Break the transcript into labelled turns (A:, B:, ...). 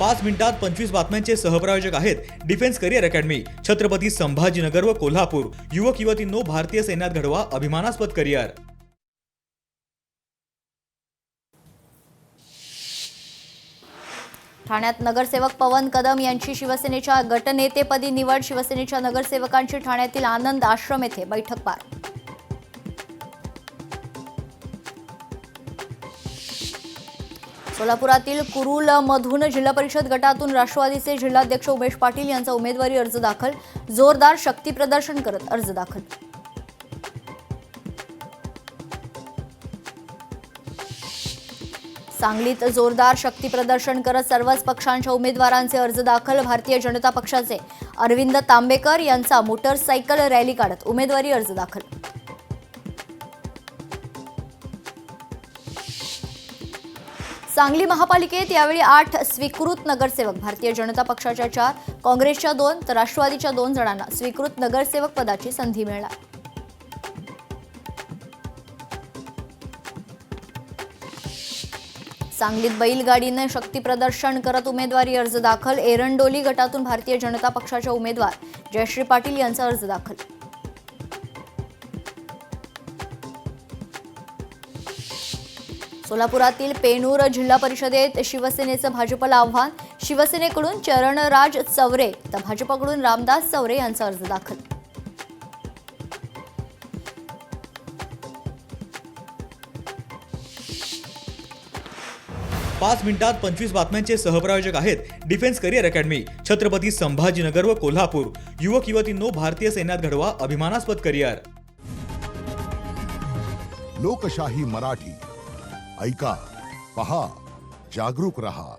A: 5 मिनिटात 25 बातम्यांचे सहप्रायोजक आहेत defence career academy, Chhatrapati Sambhajinagar व कोल्हापूर। युवक युवतींनो, भारतीय सैन्यात घडवा अभिमानास्पद करिअर।
B: ठाण्यात नगरसेवक पवन कदम यांची शिवसेनेच्या गटनेतेपदी निवड। शिवसेनेच्या नगरसेवकांची ठाण्यातील आनंद आश्रम येथे बैठक पार। सोलापुरातील कुरुलमधून जिल्हा परिषद गटातून राष्ट्रवादीचे जिल्हाध्यक्ष उमेश पाटील यांचा उमेदवारी अर्ज दाखल। जोरदार शक्ती प्रदर्शन करत अर्ज दाखल। सांगलीत जोरदार शक्ती प्रदर्शन करत सर्वच पक्षांच्या उमेदवारांचे अर्ज दाखल। भारतीय जनता पक्षाचे अरविंद तांबेकर यांचा मोटरसायकल रॅली काढत उमेदवारी अर्ज दाखल। सांगली महापालिकेत यावेळी 8 स्वीकृत नगरसेवक, भारतीय जनता पक्षाच्या 4, काँग्रेसच्या 2 तर राष्ट्रवादीच्या 2 जणांना स्वीकृत नगरसेवक पदाची संधी मिळणार। सांगलीत बैलगाडीने शक्ती प्रदर्शन करत उमेदवारी अर्ज दाखल। एरंडोली गटातून भारतीय जनता पक्षाच्या उमेदवार जयश्री पाटील यांचा अर्ज दाखल। सोलापुरातील पेनूर जिल्हा परिषदेत शिवसेनेचं भाजपला आव्हान। शिवसेनेकडून चरणराज चौरे तर भाजपकडून रामदास चौरे यांचा अर्ज दाखल।
A: पाच मिनिटात 25 बातम्यांचे सहप्रायोजक आहेत defence career academy, Chhatrapati Sambhajinagar व कोल्हापूर। युवक युवतींनो, भारतीय सैन्यात घडवा अभिमानास्पद करिअर।
C: लोकशाही मराठी ऐका, पहा, जागरूक रहा।